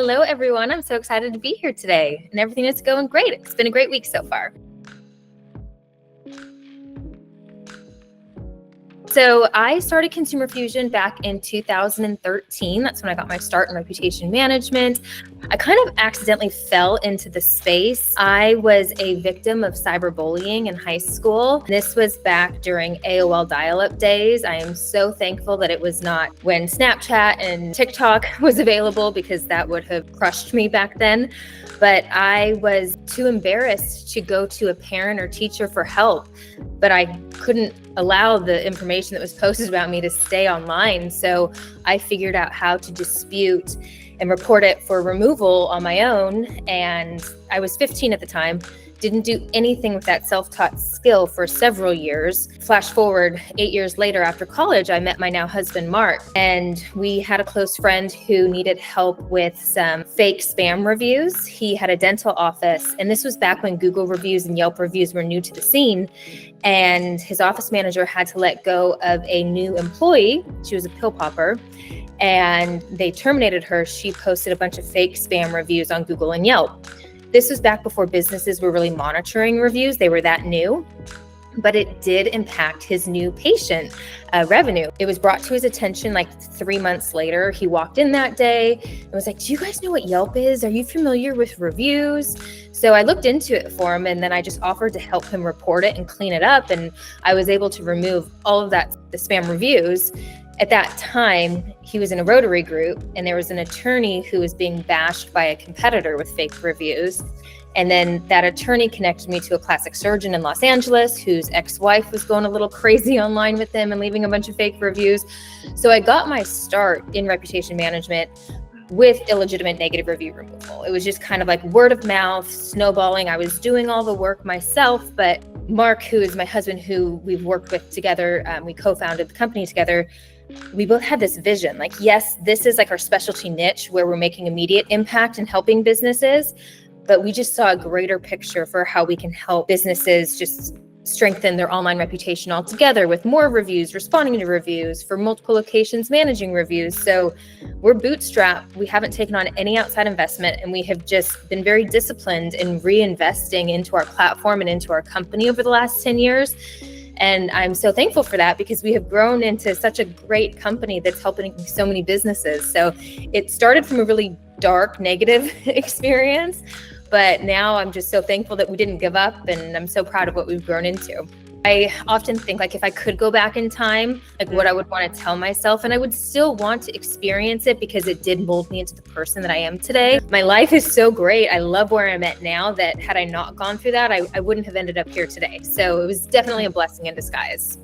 Hello, everyone. I'm so excited to be here today, and everything is going great. It's been a great week so far. So I started Consumer Fusion back in 2013. That's when I got my start in reputation management. I kind of accidentally fell into the space. I was a victim of cyberbullying in high school. This was back during AOL dial-up days. I am so thankful that it was not when Snapchat and TikTok was available, because that would have crushed me back then. But I was too embarrassed to go to a parent or teacher for help, but I couldn't allow the information that was posted about me to stay online. So I figured out how to dispute and report it for removal on my own. And I was 15 at the time. Didn't do anything with that self-taught skill for several years. Flash forward 8 years later, after college, I met my now husband, Mark, and we had a close friend who needed help with some fake spam reviews. He had a dental office, and this was back when Google reviews and Yelp reviews were new to the scene. And his office manager had to let go of a new employee. She was a pill popper, and they terminated her. She posted a bunch of fake spam reviews on Google and Yelp. This was back before businesses were really monitoring reviews. They were that new, but it did impact his new patient revenue. It was brought to his attention like 3 months later. He walked in that day and was like, "Do you guys know what Yelp is? Are you familiar with reviews?" So I looked into it for him, and then I just offered to help him report it and clean it up. And I was able to remove all of the spam reviews. At that time, he was in a Rotary group, and there was an attorney who was being bashed by a competitor with fake reviews. And then that attorney connected me to a plastic surgeon in Los Angeles whose ex-wife was going a little crazy online with him and leaving a bunch of fake reviews. So I got my start in reputation management with illegitimate negative review removal. It was just kind of like word of mouth, snowballing. I was doing all the work myself, but Mark, who is my husband, who we've worked with together, we co-founded the company together. We both had this vision, like, yes, this is like our specialty niche where we're making immediate impact and helping businesses, but we just saw a greater picture for how we can help businesses just strengthen their online reputation altogether with more reviews, responding to reviews, for multiple locations, managing reviews. So we're bootstrapped. We haven't taken on any outside investment, and we have just been very disciplined in reinvesting into our platform and into our company over the last 10 years. And I'm so thankful for that, because we have grown into such a great company that's helping so many businesses. So it started from a really dark, negative experience, but now I'm just so thankful that we didn't give up, and I'm so proud of what we've grown into. I often think, like, if I could go back in time, like what I would want to tell myself, and I would still want to experience it because it did mold me into the person that I am today. My life is so great. I love where I'm at now, that had I not gone through that, I wouldn't have ended up here today. So it was definitely a blessing in disguise.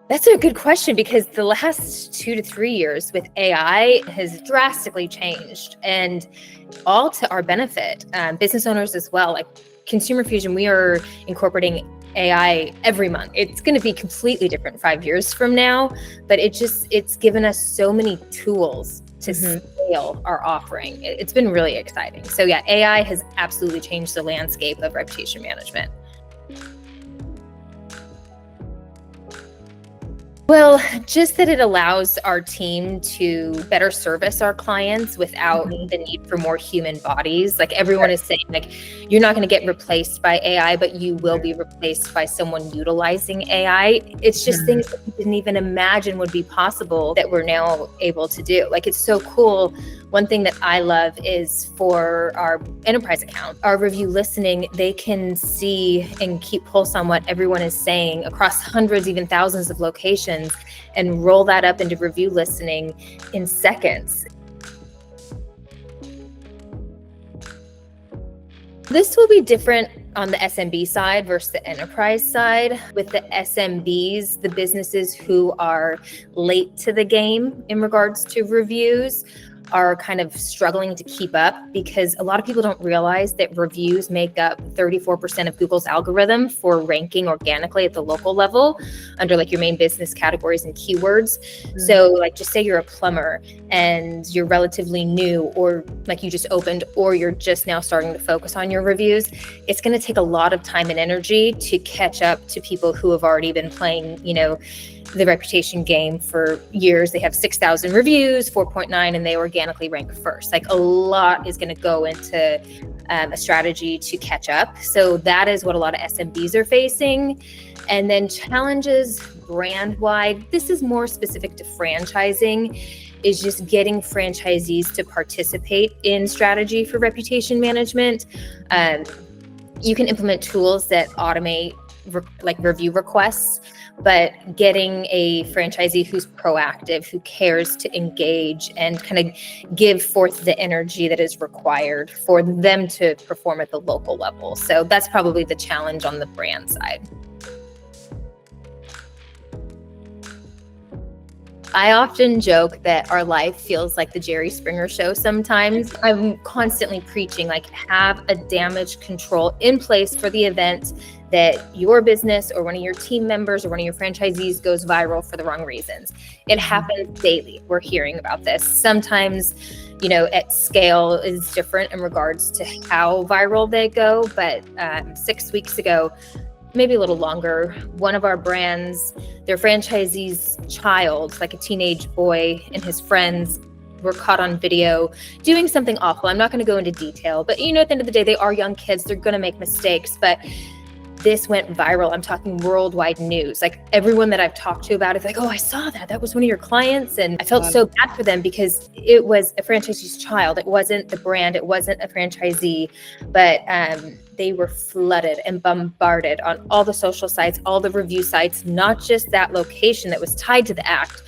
That's a good question, because the last 2 to 3 years with AI has drastically changed, and all to our benefit, business owners as well. Like Consumer Fusion, we are incorporating AI every month. It's going to be completely different 5 years from now, but it's given us so many tools to scale our offering. It's been really exciting. So yeah, AI has absolutely changed the landscape of reputation management. Well, just that it allows our team to better service our clients without the need for more human bodies. Like everyone is saying, like, you're not going to get replaced by AI, but you will be replaced by someone utilizing AI. It's just things that we didn't even imagine would be possible that we're now able to do. Like, it's so cool. One thing that I love is for our enterprise account, our review listening, they can see and keep pulse on what everyone is saying across hundreds, even thousands of locations, and roll that up into review listening in seconds. This will be different on the SMB side versus the enterprise side. With the SMBs, the businesses who are late to the game in regards to reviews, are kind of struggling to keep up, because a lot of people don't realize that reviews make up 34% of Google's algorithm for ranking organically at the local level under like your main business categories and keywords. So like, just say you're a plumber and you're relatively new, or like you just opened, or you're just now starting to focus on your reviews. It's going to take a lot of time and energy to catch up to people who have already been playing, the reputation game for years. They have 6,000 reviews, 4.9, and they organically rank first. Like a lot is going to go into a strategy to catch up. So that is what a lot of SMBs are facing. And then challenges brand wide, this is more specific to franchising, is just getting franchisees to participate in strategy for reputation management. You can implement tools that automate like review requests, but getting a franchisee who's proactive, who cares to engage and kind of give forth the energy that is required for them to perform at the local level. So that's probably the challenge on the brand side. I often joke that our life feels like the Jerry Springer show sometimes. I'm constantly preaching, like, have a damage control in place for the event that your business or one of your team members or one of your franchisees goes viral for the wrong reasons. It happens daily. We're hearing about this. Sometimes, at scale is different in regards to how viral they go. But 6 weeks ago, maybe a little longer, one of our brands, their franchisee's child, like a teenage boy and his friends, were caught on video doing something awful. I'm not going to go into detail, but at the end of the day, they are young kids. They're going to make mistakes, but this went viral. I'm talking worldwide news. Like everyone that I've talked to about it, like, oh, I saw that. That was one of your clients. And I felt so bad for them because it was a franchisee's child. It wasn't the brand. It wasn't a franchisee, but they were flooded and bombarded on all the social sites, all the review sites, not just that location that was tied to the act.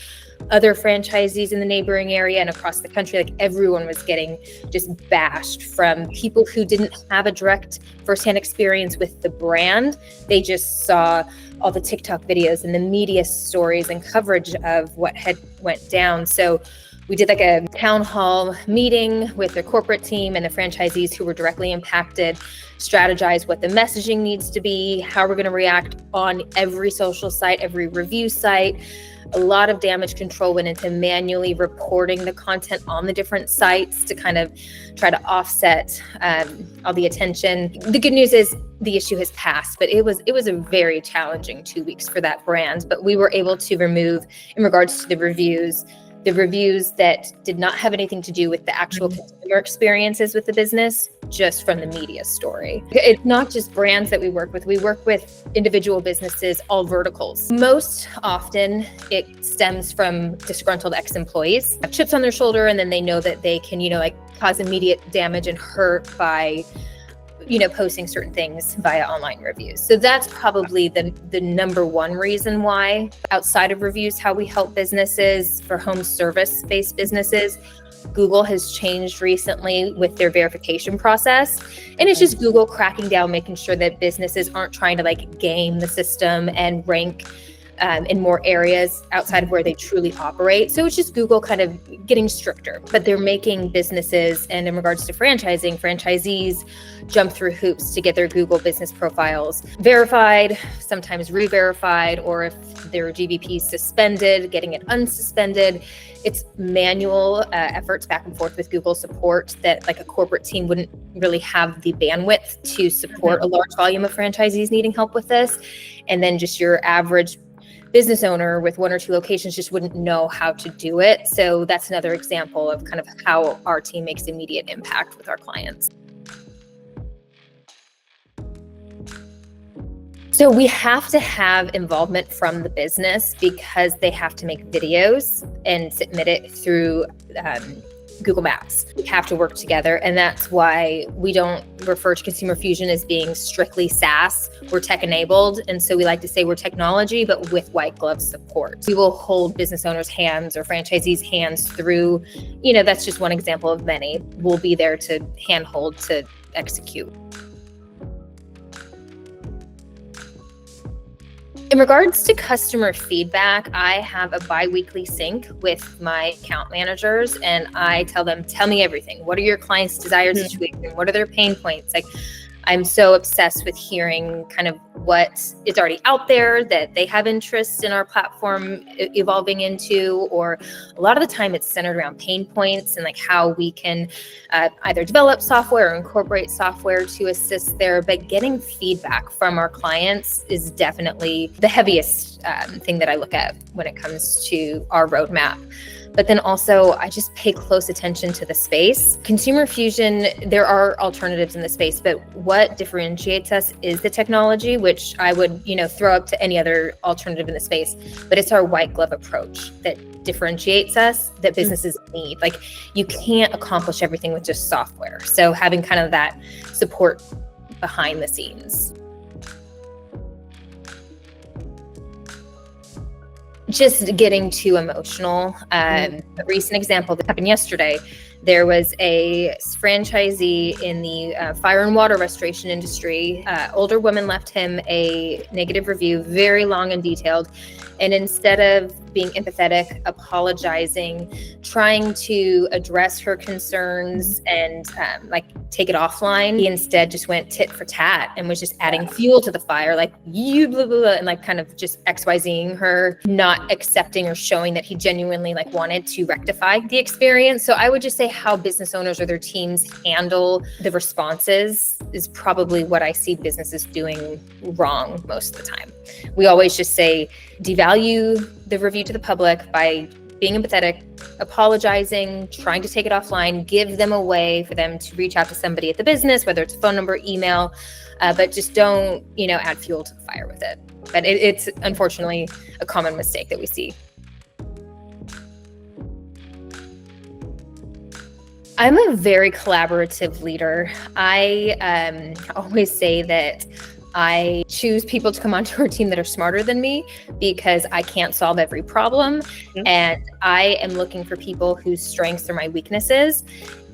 Other franchisees in the neighboring area and across the country, like everyone was getting just bashed from people who didn't have a direct firsthand experience with the brand. They just saw all the TikTok videos and the media stories and coverage of what had went down. So we did like a town hall meeting with their corporate team and the franchisees who were directly impacted, strategize what the messaging needs to be, how we're going to react on every social site, every review site. A lot of damage control went into manually reporting the content on the different sites to kind of try to offset all the attention. The good news is the issue has passed, but it was a very challenging 2 weeks for that brand. But we were able to remove, in regards to the reviews that did not have anything to do with the actual consumer experiences with the business, just from the media story. It's not just brands that we work with. We work with individual businesses, all verticals. Most often it stems from disgruntled ex-employees, have chips on their shoulder, and then they know that they can, cause immediate damage and hurt by posting certain things via online reviews. So that's probably the number one reason why. Outside of reviews, how we help businesses for home service-based businesses, Google has changed recently with their verification process. And it's just Google cracking down, making sure that businesses aren't trying to game the system and rank in more areas outside of where they truly operate. So it's just Google kind of getting stricter, but they're making businesses, and in regards to franchising, franchisees jump through hoops to get their Google business profiles verified, sometimes re-verified, or if their GBP is suspended, getting it unsuspended. It's manual efforts back and forth with Google support that a corporate team wouldn't really have the bandwidth to support a large volume of franchisees needing help with this. And then just your average business owner with 1 or 2 locations just wouldn't know how to do it. So that's another example of kind of how our team makes immediate impact with our clients. So we have to have involvement from the business because they have to make videos and submit it through Google Maps. We have to work together, and that's why we don't refer to Consumer Fusion as being strictly SaaS. We're tech enabled, and so we like to say we're technology, but with white glove support. We will hold business owners' hands or franchisees' hands through, that's just one example of many. We'll be there to handhold to execute. In regards to customer feedback, I have a bi-weekly sync with my account managers, and I tell them, tell me everything. What are your clients' desired situation? What are their pain points? I'm so obsessed with hearing kind of what is already out there that they have interest in our platform evolving into, or a lot of the time it's centered around pain points and like how we can either develop software or incorporate software to assist there. But getting feedback from our clients is definitely the heaviest thing that I look at when it comes to our roadmap. But then also, I just pay close attention to the space. Consumer Fusion, there are alternatives in the space, but what differentiates us is the technology, which I would, throw up to any other alternative in the space. But it's our white glove approach that differentiates us, that businesses need. Like, you can't accomplish everything with just software. So having kind of that support behind the scenes. Just getting too emotional. A recent example that happened yesterday, there was a franchisee in the fire and water restoration industry. Older woman left him a negative review, very long and detailed. And instead of being empathetic, apologizing, trying to address her concerns and take it offline, he instead just went tit for tat and was just adding fuel to the fire, like you blah, blah, blah, and like kind of just XYZing her, not accepting or showing that he genuinely wanted to rectify the experience. So I would just say how business owners or their teams handle the responses is probably what I see businesses doing wrong most of the time. We always just say, devalue the review to the public by being empathetic, apologizing, trying to take it offline, give them a way for them to reach out to somebody at the business, whether it's a phone number, email, but just don't, add fuel to the fire with it. But it's unfortunately a common mistake that we see. I'm a very collaborative leader. I always say that I choose people to come onto our team that are smarter than me because I can't solve every problem. And I am looking for people whose strengths are my weaknesses,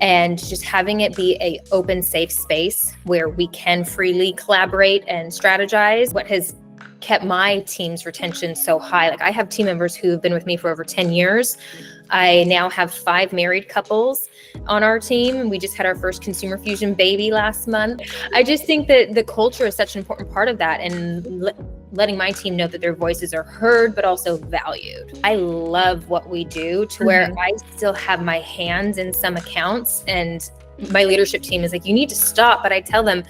and just having it be an open, safe space where we can freely collaborate and strategize. What has kept my team's retention so high, I have team members who have been with me for over 10 years. I now have 5 married couples on our team. We just had our first Consumer Fusion baby last month. I just think that the culture is such an important part of that, and letting my team know that their voices are heard, but also valued. I love what we do to where I still have my hands in some accounts, and my leadership team is like, you need to stop. But I tell them,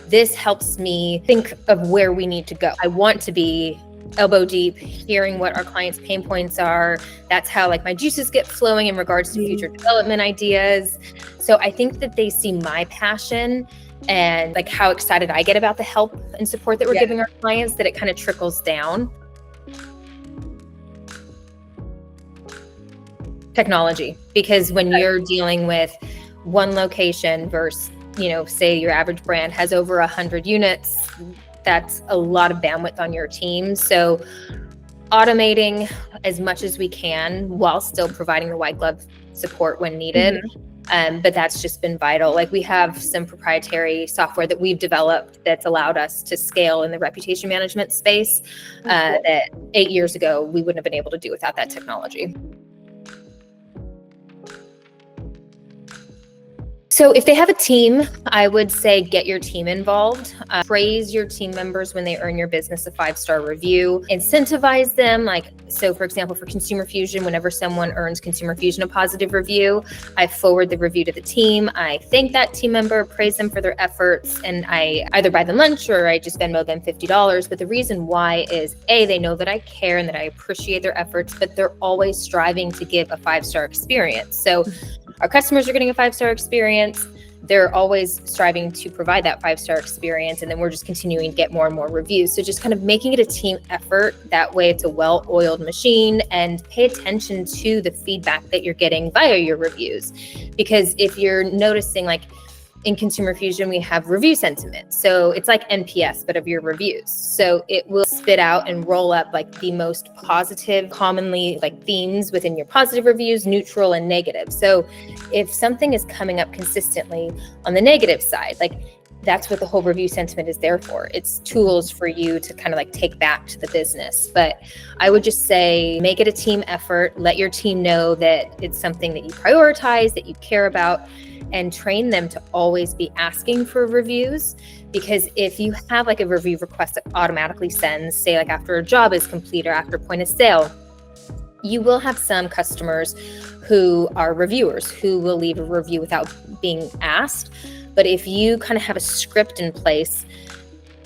this helps me think of where we need to go. I want to be elbow deep, hearing what our clients' pain points are. That's how my juices get flowing in regards to future development ideas. So I think that they see my passion and how excited I get about the help and support that we're giving our clients, that it kind of trickles down. Technology, because when you're dealing with one location versus, say your average brand has over 100 units, that's a lot of bandwidth on your team. So automating as much as we can while still providing the white glove support when needed. But that's just been vital. We have some proprietary software that we've developed that's allowed us to scale in the reputation management space that 8 years ago we wouldn't have been able to do without that technology. So if they have a team, I would say get your team involved. Praise your team members when they earn your business a 5-star review. Incentivize them. So for example, for Consumer Fusion, whenever someone earns Consumer Fusion a positive review, I forward the review to the team. I thank that team member, praise them for their efforts, and I either buy them lunch or I just Venmo them $50. But the reason why is they know that I care and that I appreciate their efforts, but they're always striving to give a 5-star experience. So our customers are getting a 5-star experience. They're always striving to provide that 5-star experience. And then we're just continuing to get more and more reviews. So just kind of making it a team effort. That way it's a well-oiled machine, and pay attention to the feedback that you're getting via your reviews. Because if you're noticing, in Consumer Fusion, we have review sentiment. So it's like NPS, but of your reviews. So it will spit out and roll up the most positive, commonly themes within your positive reviews, neutral and negative. So if something is coming up consistently on the negative side, that's what the whole review sentiment is there for. It's tools for you to kind of take back to the business. But I would just say, make it a team effort. Let your team know that it's something that you prioritize, that you care about. and train them to always be asking for reviews. Because if you have like a review request that automatically sends, say like after a job is complete or after point of sale, you will have some customers who are reviewers who will leave a review without being asked. But if you kind of have a script in place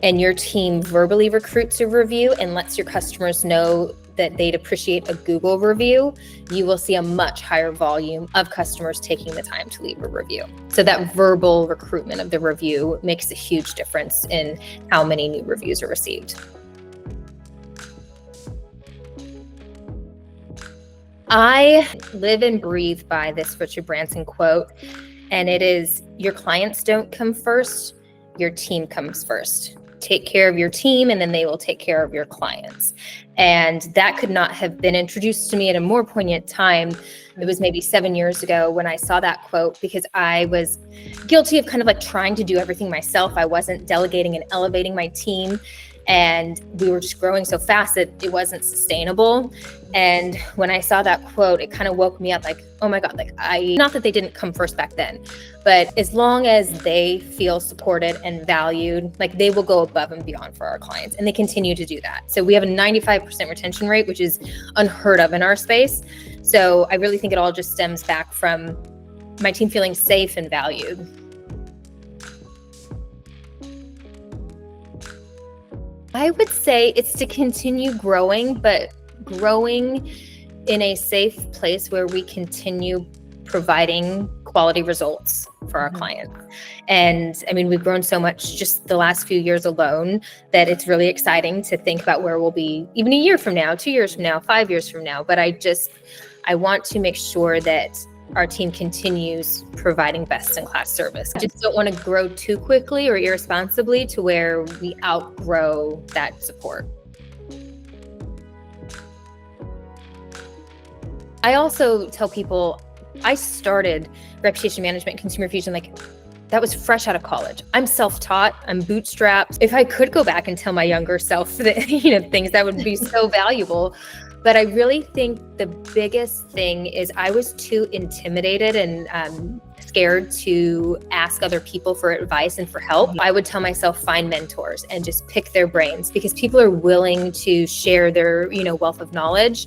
and your team verbally recruits a review and lets your customers know that they'd appreciate a Google review, you will see a much higher volume of customers taking the time to leave a review. So that verbal recruitment of the review makes a huge difference in how many new reviews are received. I live and breathe by this Richard Branson quote, and it is, your clients don't come first, your team comes first. Take care of your team and then they will take care of your clients. And that could not have been introduced to me at a more poignant time. It was maybe 7 years ago when I saw that quote, because I was guilty of kind of like trying to do everything myself. I wasn't delegating and elevating my team. And we were just growing so fast that it wasn't sustainable. And when I saw that quote, it kind of woke me up like, oh my God, like not that they didn't come first back then, but as long as they feel supported and valued, like they will go above and beyond for our clients, and they continue to do that. So we have a 95% retention rate, which is unheard of in our space. So I really think it all just stems back from my team feeling safe and valued. I would say it's to continue growing, but growing in a safe place where we continue providing quality results for our clients. And I mean, we've grown so much just the last few years alone that it's really exciting to think about where we'll be even a year from now, 2 years from now, 5 years from now. But I want to make sure that our team continues providing best-in-class service. I just don't want to grow too quickly or irresponsibly to where we outgrow that support. I also tell people, I started reputation management, consumer fusion, like that was fresh out of college. I'm self-taught, I'm bootstrapped. If I could go back and tell my younger self that, things that would be so valuable. But I really think the biggest thing is I was too intimidated and scared to ask other people for advice and for help. I would tell myself, find mentors and just pick their brains, because people are willing to share their, wealth of knowledge.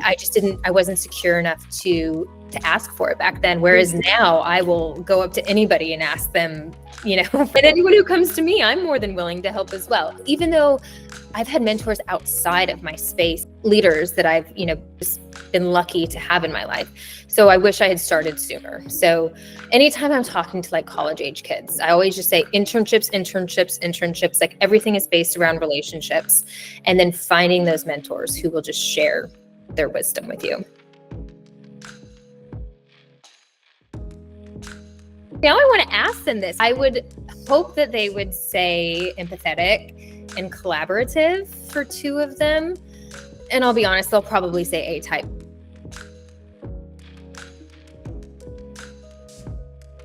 I wasn't secure enough to ask for it back then. Whereas now I will go up to anybody and ask them, and anyone who comes to me, I'm more than willing to help as well. Even though I've had mentors outside of my space, leaders that I've, just been lucky to have in my life. So I wish I had started sooner. So anytime I'm talking to like college age kids, I always just say internships, like everything is based around relationships, and then finding those mentors who will just share their wisdom with you. Now I want to ask them this. I would hope that they would say empathetic and collaborative for two of them. And I'll be honest, they'll probably say A-type.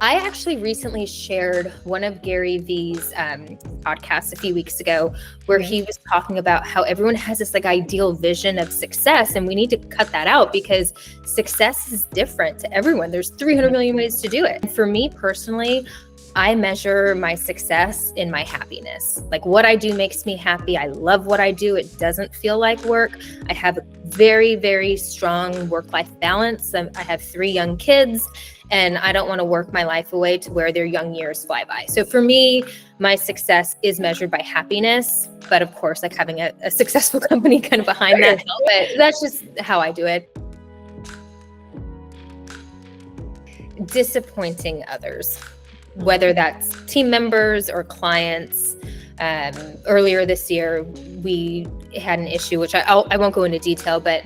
I actually recently shared one of Gary Vee's podcasts a few weeks ago, where he was talking about how everyone has this like ideal vision of success, and we need to cut that out because success is different to everyone. There's 300 million ways to do it. And for me personally, I measure my success in my happiness. Like what I do makes me happy. I love what I do. It doesn't feel like work. I have a very, very strong work-life balance. I have 3 young kids, and I don't want to work my life away to where their young years fly by. So for me, my success is measured by happiness, but of course, like having a successful company kind of behind that. But that's just how I do it. Disappointing others, whether that's team members or clients. Earlier this year, we had an issue, which I won't go into detail, but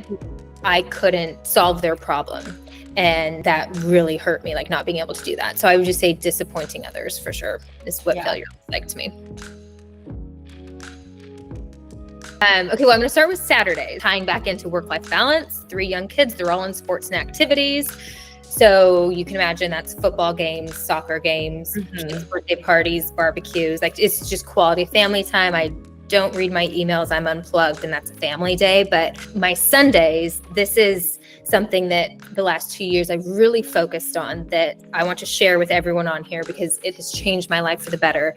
I couldn't solve their problem. And that really hurt me, like not being able to do that. So I would just say disappointing others for sure is what failure looks like to me. Okay, well, I'm going to start with Saturdays, tying back into work-life balance. 3 young kids, they're all in sports and activities. So you can imagine that's football games, soccer games, birthday parties, barbecues. Like it's just quality family time. I don't read my emails. I'm unplugged, and that's a family day. But my Sundays, something that the last 2 years I've really focused on that I want to share with everyone on here because it has changed my life for the better.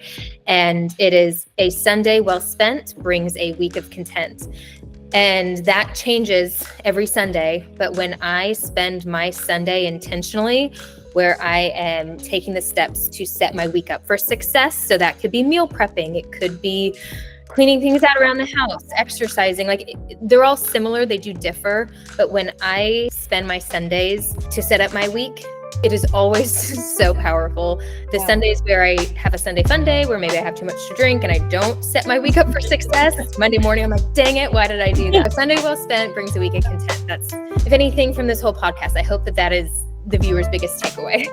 And it is a Sunday well spent brings a week of content. And that changes every Sunday. But when I spend my Sunday intentionally, where I am taking the steps to set my week up for success, so that could be meal prepping, it could be cleaning things out around the house, exercising, like they're all similar, they do differ. But when I spend my Sundays to set up my week, it is always so powerful. The Sundays where I have a Sunday fun day, where maybe I have too much to drink and I don't set my week up for success. Monday morning, I'm like, dang it, why did I do that? A Sunday well spent brings a week of content. That's, if anything from this whole podcast, I hope that is the viewer's biggest takeaway.